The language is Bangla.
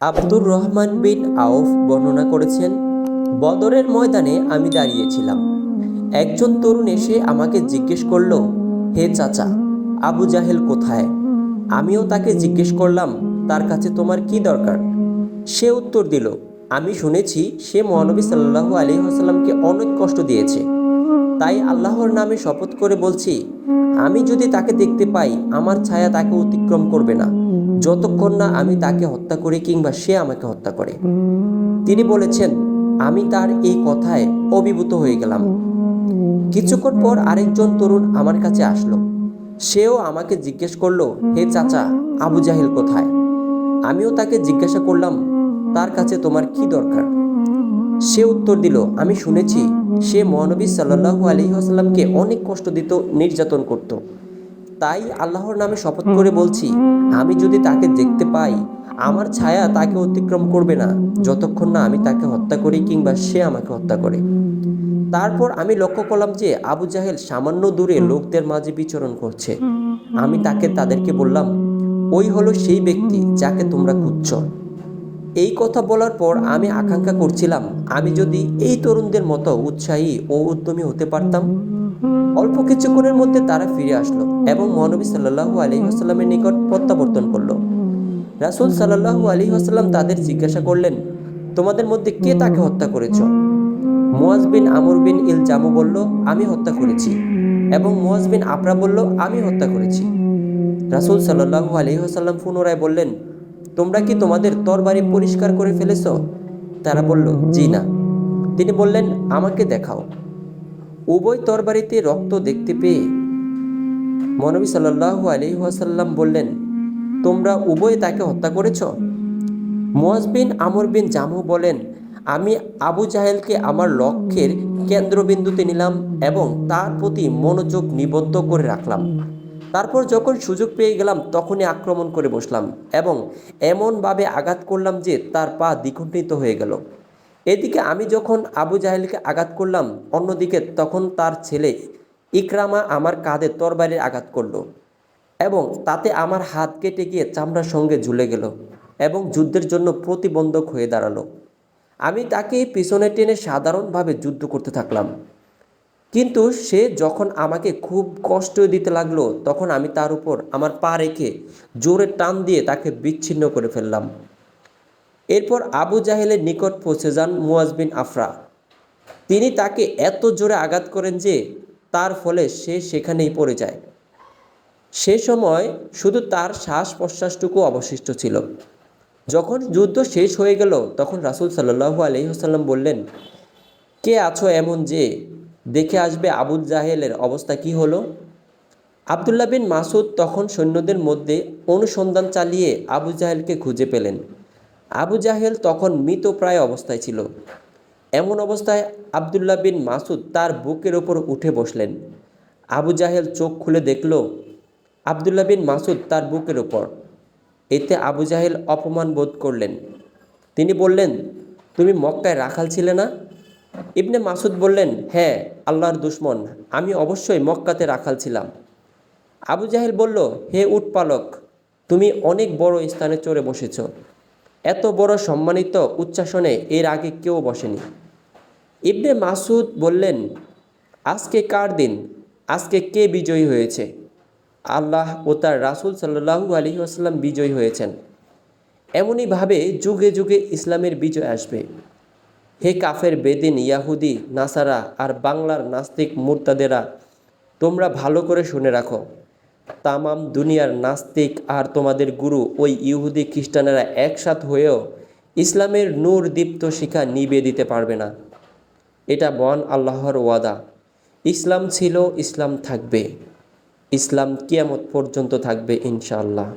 আব্দুর রহমান বিন আউফ বর্ণনা করেছেন, বদরের ময়দানে আমি দাঁড়িয়েছিলাম। একজন তরুণ এসে আমাকে জিজ্ঞেস করল, হে চাচা, আবু জাহেল কোথায়? আমিও তাকে জিজ্ঞেস করলাম, তার কাছে তোমার কি দরকার? সে উত্তর দিল, আমি শুনেছি সে মহানবী সাল্লাল্লাহু আলাইহি ওয়াসাল্লামকে অনেক কষ্ট দিয়েছে। তাই আল্লাহর নামে শপথ করে বলছি, আমি যদি তাকে দেখতে পাই, আমার ছায়া তাকে অতিক্রম করবে না, যতক্ষণ না আমি তাকে হত্যা করি কিংবা সে আমাকে হত্যা করে। তিনি বলেছেন, আমি তার এই কথায় অভিভূত হয়ে গেলাম। কিছুক্ষণ পর আরেকজন তরুণ আমার কাছে আসলো। সেও আমাকে জিজ্ঞেস করলো, হে চাচা, আবু জাহেল কোথায়? আমিও তাকে জিজ্ঞাসা করলাম, তার কাছে তোমার কি দরকার? সে উত্তর দিল, আমি শুনেছি সে মহানবী সাল্লাল্লাহু আলাইহি ওয়াসাল্লামকে অনেক কষ্ট দিত, নির্যাতন করত। তাই আল্লাহর নামে শপথ করে বলছি, আমি যদি তাকে দেখতে পাই, আমার ছায়া তাকে অতিক্রম করবে না, যতক্ষণ না আমি তাকে হত্যা করি কিংবা সে আমাকে হত্যা করে। তারপর আমি লক্ষ্য করলাম যে আবু জাহেল সামান্য দূরে লোকদের মাঝে বিচরণ করছে। আমি তাদেরকে বললাম, ওই হলো সেই ব্যক্তি যাকে তোমরা খুঁজছ। এই কথা বলার পর আমি আকাঙ্ক্ষা করছিলাম, আমি যদি এই তরুণদের মতো উৎসাহী ও উদ্যমী হতে পারতাম। অল্প কিছুক্ষণের মধ্যে তারা ফিরে আসলো এবং মহানবী সাল্লাল্লাহু আলাইহি ওয়াসাল্লামের নিকট প্রত্যাবর্তন করলো। রাসূল সাল্লাল্লাহু আলাইহি ওয়াসাল্লাম তাদের জিজ্ঞাসা করলেন, তোমাদের মধ্যে কে তাকে হত্যা করেছ? মুয়াজ বিন আমর বিন ইল জামু বলল, আমি হত্যা করেছি। এবং মুয়াজ বিন আফরা বলল, আমি হত্যা করেছি। রাসূল সাল্লাল্লাহু আলাইহি ওয়াসাল্লাম পুনরায় বললেন, তোমরা কি তোমাদের তরবারি পরিষ্কার করে ফেলেছ? তারা বলল, জি না। তিনি বললেন, আমাকে দেখাও। উভয় তরবারিতে রক্ত দেখতে পেয়ে মহানবী সাল্লাল্লাহু আলাইহি ওয়াসাল্লাম বললেন, তোমরা উভয়ে তাকে হত্যা করেছ? মুয়াজ বিন আমর বিন জামু বলেন, আমি আবু জাহেলকে আমার লক্ষ্যের কেন্দ্রবিন্দুতে নিলাম এবং তার প্রতি মনোযোগ নিবদ্ধ করে রাখলাম। তারপর যখন সুযোগ পেয়ে গেলাম, তখনই আক্রমণ করে বসলাম এবং এমনভাবে আঘাত করলাম যে তার পা দ্বিখণ্ডিত হয়ে গেল। এদিকে আমি যখন আবু জাহেলকে আঘাত করলাম, অন্যদিকে তখন তার ছেলে ইকরামা আমার কাঁধে তরবারির আঘাত করল এবং তাতে আমার হাত কেটে গিয়ে চামড়ার সঙ্গে ঝুলে গেল এবং যুদ্ধের জন্য প্রতিবন্ধক হয়ে দাঁড়ালো। আমি তাকে পিছনে টেনে সাধারণভাবে যুদ্ধ করতে থাকলাম, কিন্তু সে যখন আমাকে খুব কষ্ট দিতে লাগলো, তখন আমি তার উপর আমার পা রেখে জোরে টান দিয়ে তাকে বিচ্ছিন্ন করে ফেললাম। এরপর আবু জাহেলের নিকট পৌঁছে যান মুয়াজ বিন আফরা। তিনি তাকে এত জোরে আঘাত করেন যে তার ফলে সে সেখানেই পড়ে যায়। সে সময় শুধু তার শ্বাস প্রশ্বাসটুকু অবশিষ্ট ছিল। যখন যুদ্ধ শেষ হয়ে গেল, তখন রাসূল সাল্লাল্লাহু আলাইহি ওয়াসাল্লাম বললেন, কে আছো এমন যে দেখে আসবে আবু জাহেলের অবস্থা কি হলো? আব্দুল্লাহ বিন মাসুদ তখন সৈন্যদের মধ্যে অনুসন্ধান চালিয়ে আবু জাহেলকে খুঁজে পেলেন। আবু জাহেল তখন মৃতপ্রায় অবস্থায় ছিল। এমন অবস্থায় আব্দুল্লাহ বিন মাসুদ তার বুকের ওপর উঠে বসলেন। আবু জাহেল চোখ খুলে দেখল আব্দুল্লাহ বিন মাসুদ তার বুকের ওপর। এতে আবু জাহেল অপমান বোধ করলেন। তিনি বললেন, তুমি মক্কায় রাখাল ছিলে না? ইবনে মাসুদ বললেন, হ্যাঁ আল্লাহর দুশমন, আমি অবশ্যই মক্কাতে রাখাল ছিলাম। আবু জাহেল বলল, হে উটপালক, তুমি অনেক বড় স্থানে চড়ে বসেছ। এত বড় সম্মানিত উচ্চাসনে এর আগে কেউ বসেনি। ইবনে মাসুদ বললেন, আজকে কার দিন? আজকে কে বিজয়ী হয়েছে? আল্লাহ ও তার রাসূল সাল্লাল্লাহু আলাইহি ওয়াসাল্লাম বিজয়ী হয়েছেন। এমনইভাবে যুগে যুগে ইসলামের বিজয় আসবে। হে কাফের, বেদিন, ইয়াহুদি, নাসারা আর বাংলার নাস্তিক মুরতাদেরা, তোমরা ভালো করে শুনে রাখো। তামাম দুনিয়ার নাস্তিক আর তোমাদের গুরু ওই ইহুদি খ্রিস্টানেরা একসাথ হয়েও ইসলামের নূর দীপ্ত শিখা নিভিয়ে দিতে পারবে না। এটা মহান আল্লাহর ওয়াদা। ইসলাম ছিল, ইসলাম থাকবে। ইসলাম কিয়ামত পর্যন্ত থাকবে ইনশাআল্লাহ।